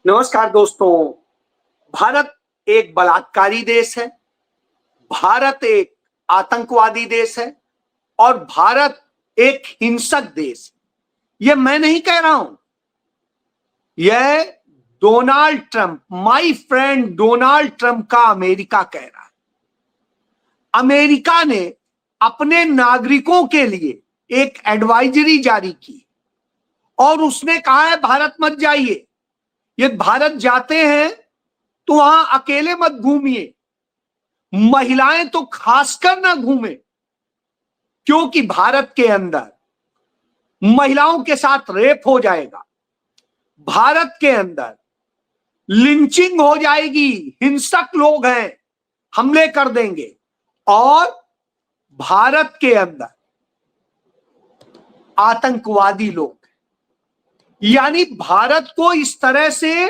नमस्कार दोस्तों। भारत एक बलात्कारी देश है, भारत एक आतंकवादी देश है और भारत एक हिंसक देश है। यह मैं नहीं कह रहा हूं, यह Donald Trump, my friend Donald Trump का अमेरिका कह रहा है। अमेरिका ने अपने नागरिकों के लिए एक एडवाइजरी जारी की और उसने कहा है भारत मत जाइए, ये भारत जाते हैं तो वहां अकेले मत घूमिए, महिलाएं तो खासकर ना घूमे, क्योंकि भारत के अंदर महिलाओं के साथ रेप हो जाएगा, भारत के अंदर लिंचिंग हो जाएगी, हिंसक लोग हैं, हमले कर देंगे और भारत के अंदर आतंकवादी लोग, यानी भारत को इस तरह से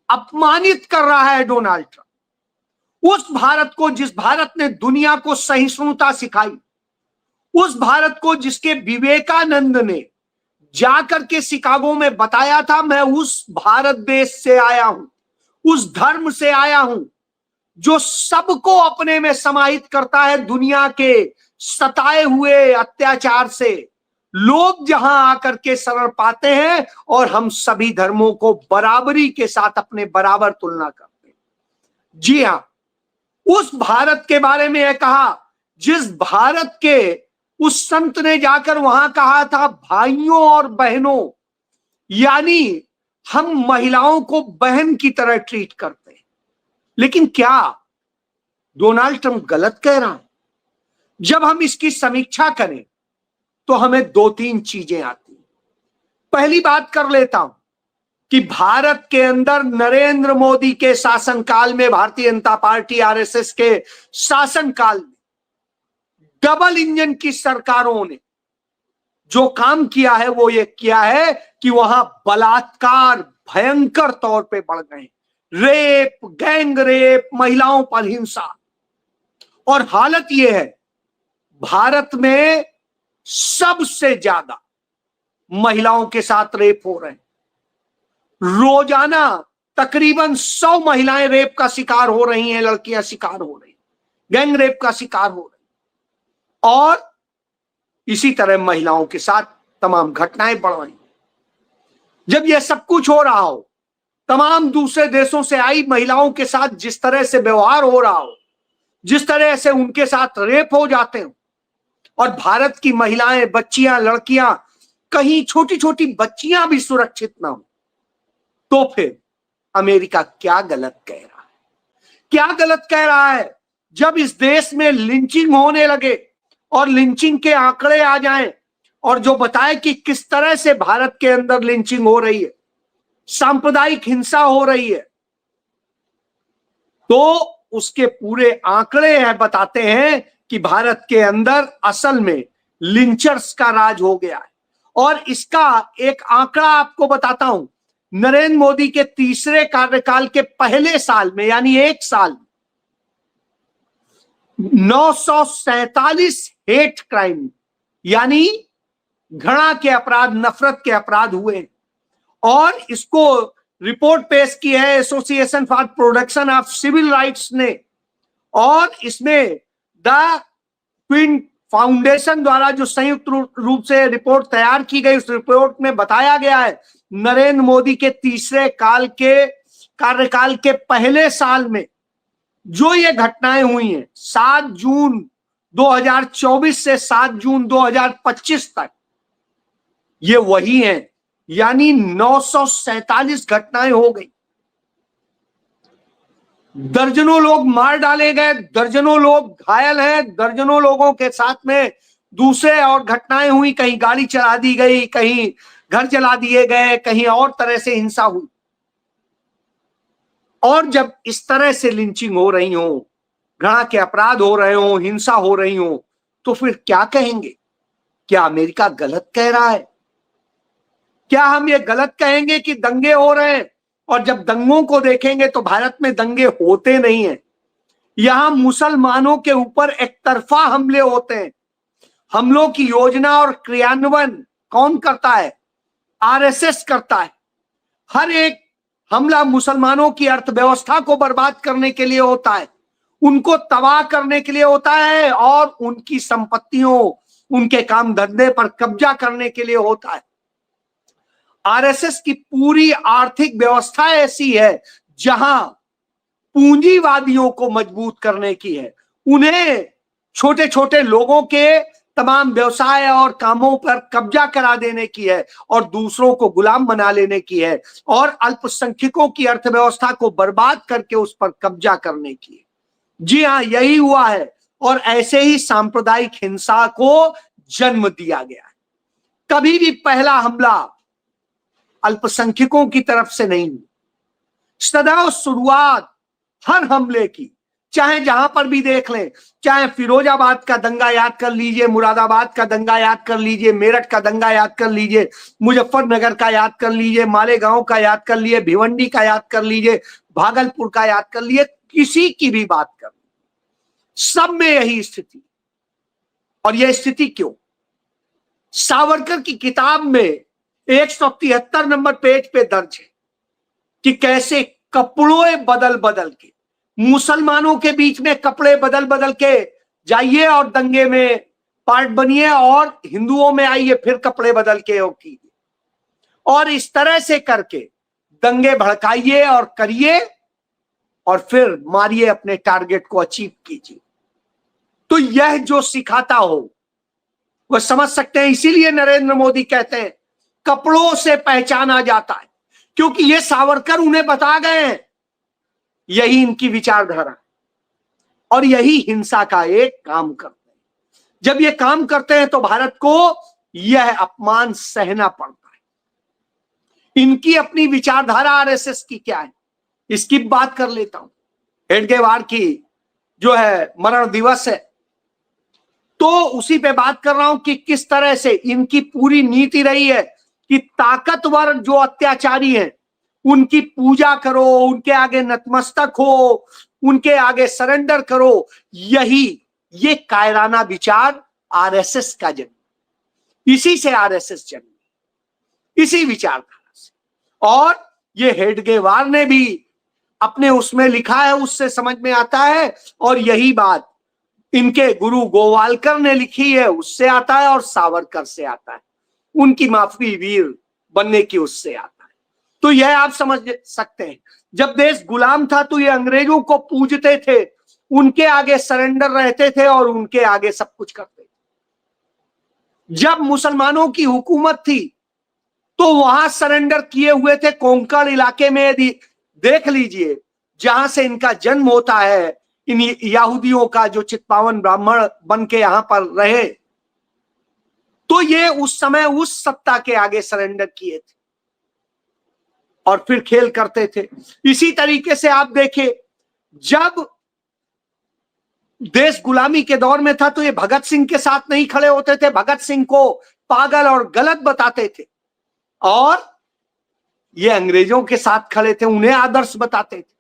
अपमानित कर रहा है डोनाल्ड ट्रंप। उस भारत को, जिस भारत ने दुनिया को सहिष्णुता सिखाई, उस भारत को जिसके विवेकानंद ने जाकर के शिकागो में बताया था, मैं उस भारत देश से आया हूं, उस धर्म से आया हूं जो सबको अपने में समाहित करता है। दुनिया के सताए हुए अत्याचार से लोग जहां आकर के शरण पाते हैं और हम सभी धर्मों को बराबरी के साथ अपने बराबर तुलना करते हैं। जी हां, उस भारत के बारे में यह कहा जिस भारत के उस संत ने जाकर वहां कहा था, भाइयों और बहनों, यानी हम महिलाओं को बहन की तरह ट्रीट करते हैं। लेकिन क्या डोनाल्ड ट्रंप गलत कह रहा है? जब हम इसकी समीक्षा करें तो हमें दो तीन चीजें आती हैं। पहली बात कर लेता हूं कि भारत के अंदर नरेंद्र मोदी के शासनकाल में, भारतीय जनता पार्टी आरएसएस के शासनकाल में, डबल इंजन की सरकारों ने जो काम किया है वो ये किया है कि वहां बलात्कार भयंकर तौर पे बढ़ गए, रेप, गैंग रेप, महिलाओं पर हिंसा। और हालत ये है, भारत में सबसे ज्यादा महिलाओं के साथ रेप हो रहे हैं। रोजाना तकरीबन 100 महिलाएं रेप का शिकार हो रही हैं, लड़कियां शिकार हो रही हैं, गैंग रेप का शिकार हो रही हैं और इसी तरह महिलाओं के साथ तमाम घटनाएं बढ़ रही हैं। जब यह सब कुछ हो रहा हो, तमाम दूसरे देशों से आई महिलाओं के साथ जिस तरह से व्यवहार हो रहा हो, जिस तरह से उनके साथ रेप हो जाते हो और भारत की महिलाएं, बच्चियां, लड़कियां, कहीं छोटी छोटी बच्चियां भी सुरक्षित ना हो, तो फिर अमेरिका क्या गलत कह रहा है? क्या गलत कह रहा है? जब इस देश में लिंचिंग होने लगे और लिंचिंग के आंकड़े आ जाएं और जो बताए कि किस तरह से भारत के अंदर लिंचिंग हो रही है, सांप्रदायिक हिंसा हो रही है, तो उसके पूरे आंकड़े हैं बताते हैं कि भारत के अंदर असल में लिंचर्स का राज हो गया है। और इसका एक आंकड़ा आपको बताता हूं, नरेंद्र मोदी के तीसरे कार्यकाल के पहले साल में, यानी एक साल, 947 हेट क्राइम, यानी घृणा के अपराध, नफरत के अपराध हुए। और इसको रिपोर्ट पेश की है association for protection of civil rights ने, और इसमें द ट्विन फाउंडेशन द्वारा जो संयुक्त रूप से रिपोर्ट तैयार की गई, उस रिपोर्ट में बताया गया है नरेंद्र मोदी के तीसरे कार्यकाल के पहले साल में जो ये घटनाएं हुई हैं, 7 जून 2024 से 7 जून 2025 तक, ये वही हैं, यानी 947 घटनाएं हो गई। दर्जनों लोग मार डाले गए, दर्जनों लोग घायल हैं, दर्जनों लोगों के साथ में दूसरे और घटनाएं हुई, कहीं गाड़ी चला दी गई, कहीं घर जला दिए गए, कहीं और तरह से हिंसा हुई। और जब इस तरह से लिंचिंग हो रही हो, घृणा के अपराध हो रहे हो, हिंसा हो रही हो, तो फिर क्या कहेंगे? क्या अमेरिका गलत कह रहा है? क्या हम ये गलत कहेंगे कि दंगे हो रहे हैं? और जब दंगों को देखेंगे तो भारत में दंगे होते नहीं हैं। यहां मुसलमानों के ऊपर एक तरफा हमले होते हैं। हमलों की योजना और क्रियान्वयन कौन करता है? आरएसएस करता है। हर एक हमला मुसलमानों की अर्थव्यवस्था को बर्बाद करने के लिए होता है, उनको तबाह करने के लिए होता है और उनकी संपत्तियों, उनके काम धंधे पर कब्जा करने के लिए होता है। आरएसएस की पूरी आर्थिक व्यवस्था ऐसी है जहां पूंजीवादियों को मजबूत करने की है, उन्हें छोटे छोटे लोगों के तमाम व्यवसाय और कामों पर कब्जा करा देने की है और दूसरों को गुलाम बना लेने की है और अल्पसंख्यकों की अर्थव्यवस्था को बर्बाद करके उस पर कब्जा करने की है। जी हां, यही हुआ है और ऐसे ही सांप्रदायिक हिंसा को जन्म दिया गया है। कभी भी पहला हमला अल्पसंख्यकों की तरफ से नहीं हुई। सदैव शुरुआत हर हमले की, चाहे जहां पर भी देख लें, चाहे फिरोजाबाद का दंगा याद कर लीजिए, मुरादाबाद का दंगा याद कर लीजिए, मेरठ का दंगा याद कर लीजिए, मुजफ्फरनगर का याद कर लीजिए, मालेगांव का याद कर लीजिए, भिवंडी का याद कर लीजिए, भागलपुर का याद कर लीजिए, किसी की भी बात कर, सब में यही स्थिति। और यह स्थिति क्यों? सावरकर की किताब में 173 नंबर पेज पे दर्ज है कि कैसे कपड़ों बदल बदल के, मुसलमानों के बीच में कपड़े बदल बदल के जाइए और दंगे में पार्ट बनिए और हिंदुओं में आइए फिर कपड़े बदल के कीजिए और इस तरह से करके दंगे भड़काइए और करिए और फिर मारिए, अपने टारगेट को अचीव कीजिए। तो यह जो सिखाता हो वह समझ सकते हैं। इसीलिए नरेंद्र मोदी कहते हैं कपड़ों से पहचाना जाता है, क्योंकि ये सावरकर उन्हें बता गए हैं, यही इनकी विचारधारा और यही हिंसा का एक काम करते हैं। जब ये काम करते हैं तो भारत को यह अपमान सहना पड़ता है। इनकी अपनी विचारधारा आरएसएस की क्या है, इसकी बात कर लेता हूं। हेडगेवार की जो है मरण दिवस है, तो उसी पे बात कर रहा हूं कि किस तरह से इनकी पूरी नीति रही है कि ताकतवर जो अत्याचारी हैं उनकी पूजा करो, उनके आगे नतमस्तक हो, उनके आगे सरेंडर करो। ये कायराना विचार आरएसएस का जन्म, इसी से आरएसएस जन्म, इसी विचारधारा से। और ये हेडगेवार ने भी अपने उसमें लिखा है, उससे समझ में आता है। और यही बात इनके गुरु गोवालकर ने लिखी है, उससे आता है, और सावरकर से आता है, उनकी माफी वीर बनने की उससे आता है। तो यह आप समझ सकते हैं, जब देश गुलाम था तो ये अंग्रेजों को पूजते थे, उनके आगे सरेंडर रहते थे और उनके आगे सब कुछ करते थे। जब मुसलमानों की हुकूमत थी तो वहां सरेंडर किए हुए थे। कोंकण इलाके में यदि देख लीजिए, जहां से इनका जन्म होता है, इन यहूदियों का जो चित्पावन ब्राह्मण बन के यहां पर रहे, तो ये उस समय उस सत्ता के आगे सरेंडर किए थे और फिर खेल करते थे। इसी तरीके से आप देखिए, जब देश गुलामी के दौर में था तो ये भगत सिंह के साथ नहीं खड़े होते थे, भगत सिंह को पागल और गलत बताते थे, और ये अंग्रेजों के साथ खड़े थे, उन्हें आदर्श बताते थे।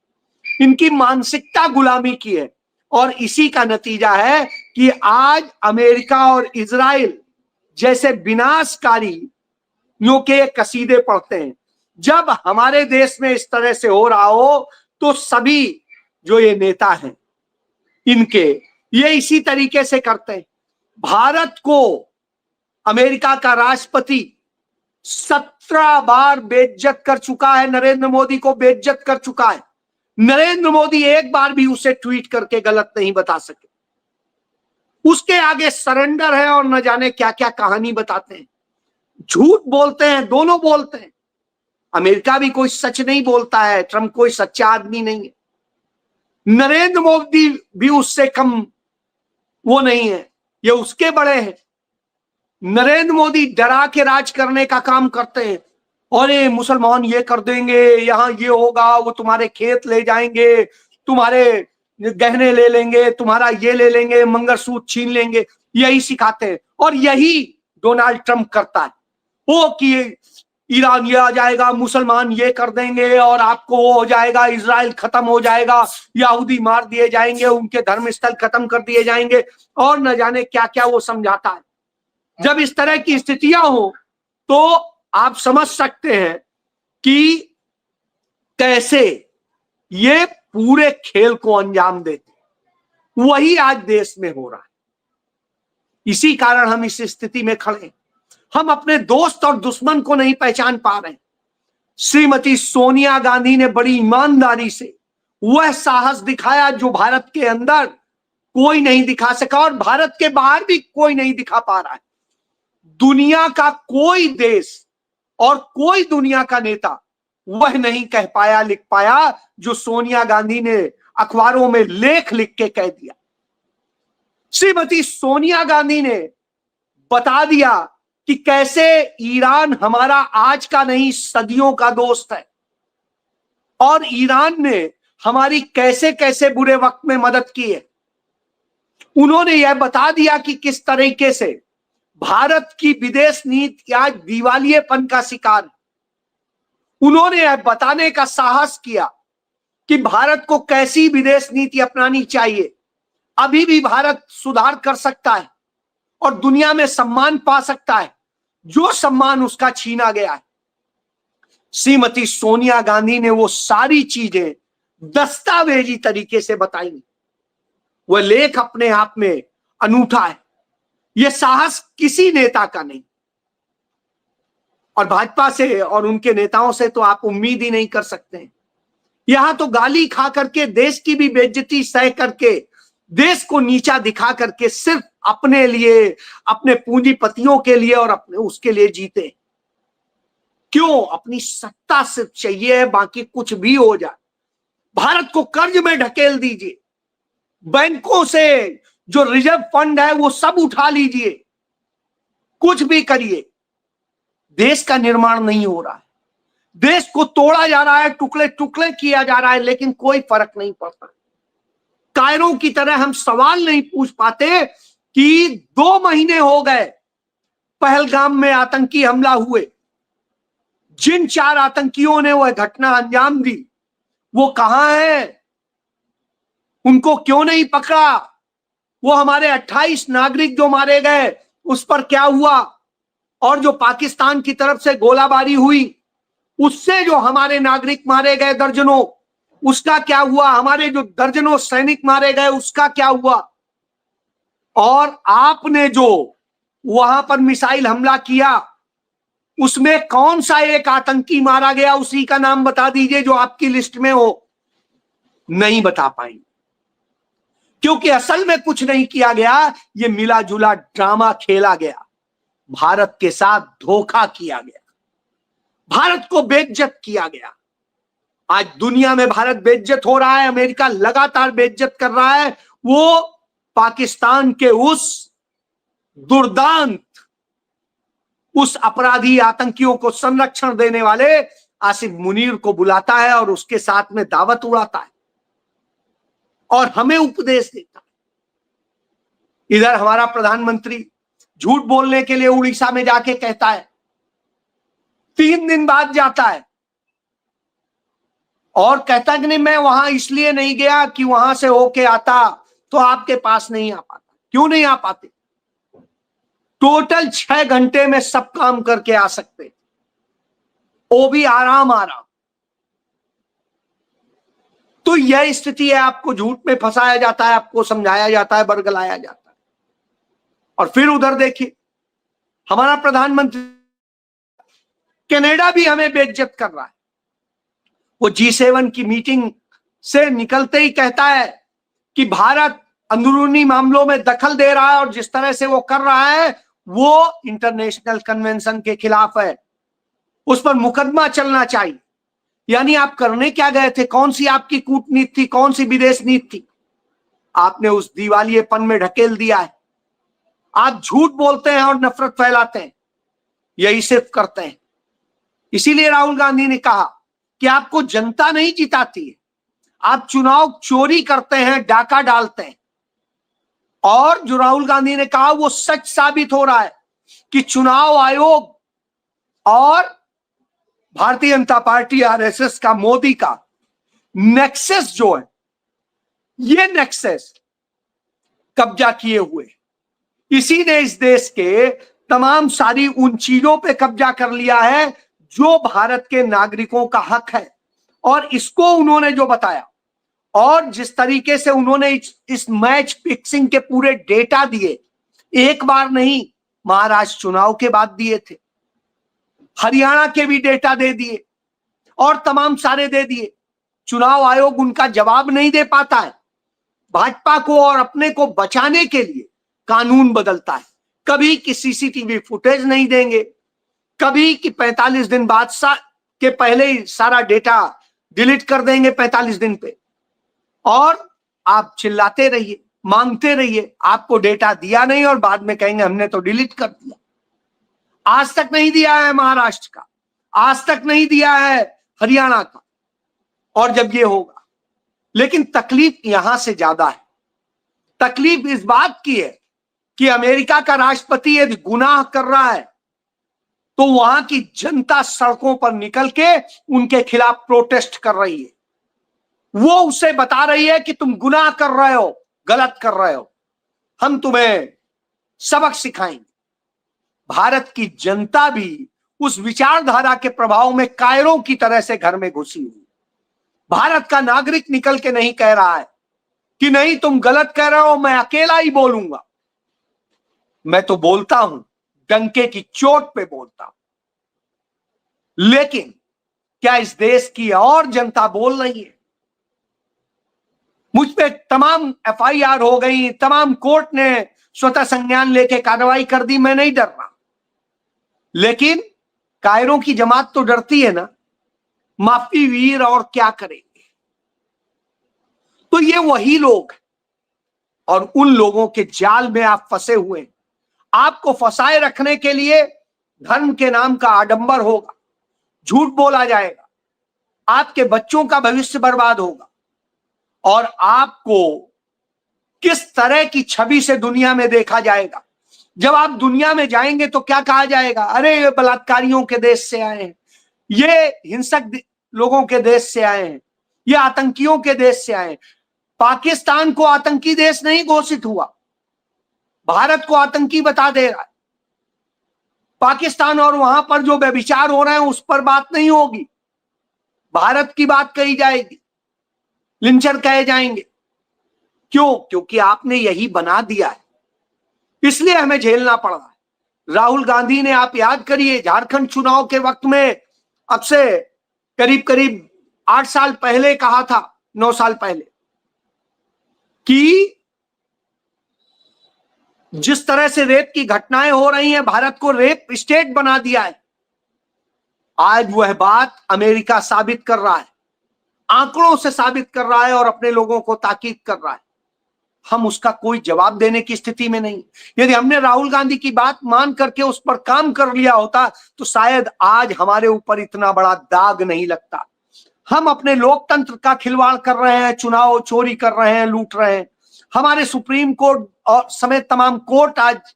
इनकी मानसिकता गुलामी की है और इसी का नतीजा है कि आज अमेरिका और इजराइल जैसे विनाशकारी के कसीदे पढ़ते हैं। जब हमारे देश में इस तरह से हो रहा हो तो सभी जो ये नेता हैं इनके, ये इसी तरीके से करते हैं। भारत को अमेरिका का राष्ट्रपति 17 बार बेइज्जत कर चुका है, नरेंद्र मोदी को बेइज्जत कर चुका है। नरेंद्र मोदी एक बार भी उसे ट्वीट करके गलत नहीं बता सके, उसके आगे सरेंडर है और न जाने क्या क्या कहानी बताते हैं, झूठ बोलते हैं, दोनों बोलते हैं। अमेरिका भी कोई सच नहीं बोलता है, ट्रंप कोई सच्चा आदमी नहीं है, नरेंद्र मोदी भी उससे कम वो नहीं है, ये उसके बड़े हैं। नरेंद्र मोदी डरा के राज करने का काम करते हैं, और ये मुसलमान ये कर देंगे, यहां ये होगा, वो तुम्हारे खेत ले जाएंगे, तुम्हारे गहने ले लेंगे, तुम्हारा ये ले लेंगे, मंगलसूत्र छीन लेंगे, यही सिखाते हैं। और यही डोनाल्ड ट्रंप करता है, वो कि ईरान ये आ जाएगा, मुसलमान ये कर देंगे और आपको वो हो जाएगा, इजराइल खत्म हो जाएगा, यहूदी मार दिए जाएंगे, उनके धर्म स्थल खत्म कर दिए जाएंगे, और न जाने क्या क्या वो समझाता है। जब इस तरह की स्थितियां हो तो आप समझ सकते हैं कि कैसे ये पूरे खेल को अंजाम देते, वही आज देश में हो रहा है। इसी कारण हम इस स्थिति में खड़े। हम अपने दोस्त और दुश्मन को नहीं पहचान पा रहे। श्रीमती सोनिया गांधी ने बड़ी ईमानदारी से वह साहस दिखाया जो भारत के अंदर कोई नहीं दिखा सका और भारत के बाहर भी कोई नहीं दिखा पा रहा है। दुनिया का कोई देश और कोई दुनिया का नेता वह नहीं कह पाया, लिख पाया जो सोनिया गांधी ने अखबारों में लेख लिख के कह दिया। श्रीमती सोनिया गांधी ने बता दिया कि कैसे ईरान हमारा आज का नहीं सदियों का दोस्त है और ईरान ने हमारी कैसे कैसे बुरे वक्त में मदद की है। उन्होंने यह बता दिया कि किस तरीके से भारत की विदेश नीति आज दिवालियेपन का शिकार है। उन्होंने यह बताने का साहस किया कि भारत को कैसी विदेश नीति अपनानी चाहिए। अभी भी भारत सुधार कर सकता है और दुनिया में सम्मान पा सकता है जो सम्मान उसका छीना गया है। श्रीमती सोनिया गांधी ने वो सारी चीजें दस्तावेजी तरीके से बताई। वह लेख अपने आप में अनूठा है। यह साहस किसी नेता का नहीं और भाजपा से और उनके नेताओं से तो आप उम्मीद ही नहीं कर सकते। यहां तो गाली खा करके, देश की भी बेइज्जती सह करके, देश को नीचा दिखा करके सिर्फ अपने लिए, अपने पूंजीपतियों के लिए और अपने उसके लिए जीते। क्यों? अपनी सत्ता सिर्फ चाहिए, बाकी कुछ भी हो जाए। भारत को कर्ज में ढकेल दीजिए, बैंकों से जो रिजर्व फंड है वो सब उठा लीजिए, कुछ भी करिए, देश का निर्माण नहीं हो रहा है। देश को तोड़ा जा रहा है, टुकड़े टुकड़े किया जा रहा है, लेकिन कोई फर्क नहीं पड़ता। कायरों की तरह हम सवाल नहीं पूछ पाते कि 2 महीने हो गए पहलगाम में आतंकी हमला हुए, जिन 4 आतंकियों ने वह घटना अंजाम दी वो कहां है? उनको क्यों नहीं पकड़ा? वो हमारे 28 नागरिक जो मारे गए उस पर क्या हुआ? और जो पाकिस्तान की तरफ से गोलाबारी हुई उससे जो हमारे नागरिक मारे गए दर्जनों, उसका क्या हुआ? हमारे जो दर्जनों सैनिक मारे गए उसका क्या हुआ? और आपने जो वहां पर मिसाइल हमला किया उसमें कौन सा एक आतंकी मारा गया, उसी का नाम बता दीजिए जो आपकी लिस्ट में हो। नहीं बता पाएंगे क्योंकि असल में कुछ नहीं किया गया। ये मिला जुला ड्रामा खेला गया, भारत के साथ धोखा किया गया, भारत को बेइज्जत किया गया। आज दुनिया में भारत बेइज्जत हो रहा है, अमेरिका लगातार बेइज्जत कर रहा है। वो पाकिस्तान के उस दुर्दांत, उस अपराधी आतंकियों को संरक्षण देने वाले आसिफ मुनीर को बुलाता है और उसके साथ में दावत उड़ाता है और हमें उपदेश देता है। इधर हमारा प्रधानमंत्री झूठ बोलने के लिए उड़ीसा में जाके कहता है, 3 दिन बाद जाता है और कहता कि नहीं मैं वहां इसलिए नहीं गया कि वहां से होके आता तो आपके पास नहीं आ पाता। क्यों नहीं आ पाते? टोटल 6 घंटे में सब काम करके आ सकते, वो भी आराम। तो यह स्थिति है, आपको झूठ में फंसाया जाता है, आपको समझाया जाता है, बरगलाया जाता है। और फिर उधर देखिए हमारा प्रधानमंत्री कनाडा भी हमें बेइज्जत कर रहा है। वो G7 की मीटिंग से निकलते ही कहता है कि भारत अंदरूनी मामलों में दखल दे रहा है और जिस तरह से वो कर रहा है वो इंटरनेशनल कन्वेंशन के खिलाफ है, उस पर मुकदमा चलना चाहिए। यानी आप करने क्या गए थे? कौन सी आपकी कूटनीति थी? कौन सी विदेश नीति थी? आपने उस दिवालियेपन में ढकेल दिया है। आप झूठ बोलते हैं और नफरत फैलाते हैं, यही सिर्फ करते हैं। इसीलिए राहुल गांधी ने कहा कि आपको जनता नहीं जिताती है, आप चुनाव चोरी करते हैं, डाका डालते हैं। और जो राहुल गांधी ने कहा वो सच साबित हो रहा है कि चुनाव आयोग और भारतीय जनता पार्टी RSS का, मोदी का नेक्सस जो है, ये नेक्सस कब्जा किए हुए, इसी ने इस देश के तमाम सारी उन चीजों पे कब्जा कर लिया है जो भारत के नागरिकों का हक है। और इसको उन्होंने जो बताया और जिस तरीके से उन्होंने इस मैच फिक्सिंग के पूरे डेटा दिए, एक बार नहीं, महाराष्ट्र चुनाव के बाद दिए थे, हरियाणा के भी डेटा दे दिए और तमाम सारे दे दिए। चुनाव आयोग उनका जवाब नहीं दे पाता है। भाजपा को और अपने को बचाने के लिए कानून बदलता है, कभी कि सीसीटीवी फुटेज नहीं देंगे, कभी कि 45 दिन बाद के पहले ही सारा डेटा डिलीट कर देंगे 45 दिन पे, और आप चिल्लाते रहिए, मांगते रहिए, आपको डेटा दिया नहीं और बाद में कहेंगे हमने तो डिलीट कर दिया। आज तक नहीं दिया है महाराष्ट्र का, आज तक नहीं दिया है हरियाणा का, और जब ये होगा। लेकिन तकलीफ यहां से ज्यादा है। तकलीफ इस बात की है कि अमेरिका का राष्ट्रपति यदि गुनाह कर रहा है तो वहां की जनता सड़कों पर निकल के उनके खिलाफ प्रोटेस्ट कर रही है। वो उसे बता रही है कि तुम गुनाह कर रहे हो, गलत कर रहे हो, हम तुम्हें सबक सिखाएंगे। भारत की जनता भी उस विचारधारा के प्रभाव में कायरों की तरह से घर में घुसी हुई। भारत का नागरिक निकल के नहीं कह रहा है कि नहीं तुम गलत कह रहे हो, मैं अकेला ही बोलूंगा। मैं तो बोलता हूं, डंके की चोट पे बोलता हूं। लेकिन क्या इस देश की और जनता बोल रही है? मुझ पे तमाम एफआईआर हो गई, तमाम कोर्ट ने स्वतः संज्ञान लेके कार्रवाई कर दी, मैं नहीं डर रहा। लेकिन कायरों की जमात तो डरती है ना, माफी वीर और क्या करेंगे। तो ये वही लोग और उन लोगों के जाल में आप फंसे हुए हैं। आपको फंसाए रखने के लिए धर्म के नाम का आडंबर होगा, झूठ बोला जाएगा, आपके बच्चों का भविष्य बर्बाद होगा, और आपको किस तरह की छवि से दुनिया में देखा जाएगा। जब आप दुनिया में जाएंगे तो क्या कहा जाएगा? अरे ये बलात्कारियों के देश से आए हैं, ये हिंसक लोगों के देश से आए हैं, ये आतंकियों के देश से आए हैं। पाकिस्तान को आतंकी देश नहीं घोषित हुआ, भारत को आतंकी बता दे रहा है। पाकिस्तान और वहां पर जो व्यभिचार हो रहे हैं उस पर बात नहीं होगी, भारत की बात कही जाएगी, लिंचर कहे जाएंगे। क्यों? क्योंकि आपने यही बना दिया है, इसलिए हमें झेलना पड़ रहा है। राहुल गांधी ने, आप याद करिए, झारखंड चुनाव के वक्त में अब से करीब करीब 8 साल पहले कहा था, 9 साल पहले, कि जिस तरह से रेप की घटनाएं हो रही हैं, भारत को रेप स्टेट बना दिया है। आज वह बात अमेरिका साबित कर रहा है, आंकड़ों से साबित कर रहा है और अपने लोगों को ताकीद कर रहा है। हम उसका कोई जवाब देने की स्थिति में नहीं। यदि हमने राहुल गांधी की बात मान करके उस पर काम कर लिया होता तो शायद आज हमारे ऊपर इतना बड़ा दाग नहीं लगता। हम अपने लोकतंत्र का खिलवाड़ कर रहे हैं, चुनाव चोरी कर रहे हैं, लूट रहे हैं। हमारे सुप्रीम कोर्ट और समेत तमाम कोर्ट आज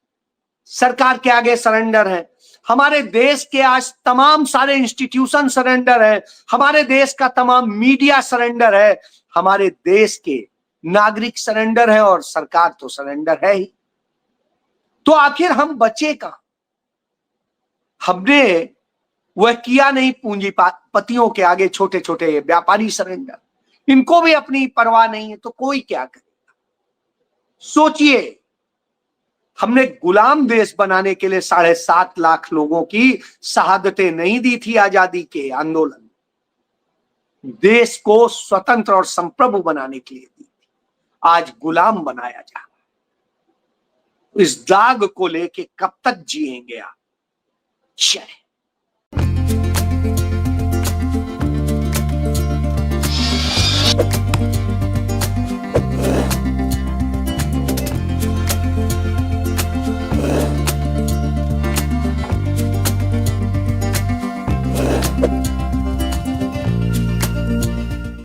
सरकार के आगे सरेंडर है। हमारे देश के आज तमाम सारे इंस्टीट्यूशन सरेंडर है, हमारे देश का तमाम मीडिया सरेंडर है, हमारे देश के नागरिक सरेंडर है और सरकार तो सरेंडर है ही। तो आखिर हम बचे कहां? हमने वह किया नहीं, पूंजीपतियों के आगे छोटे छोटे व्यापारी सरेंडर, इनको भी अपनी परवाह नहीं है, तो कोई क्या करेगा? सोचिए, हमने गुलाम देश बनाने के लिए 7.5 लाख लोगों की शहादतें नहीं दी थी आजादी के आंदोलन, देश को स्वतंत्र और संप्रभु बनाने के लिए दी थी। आज गुलाम बनाया जा रहा है। इस दाग को लेके कब तक जिएंगे आप? जय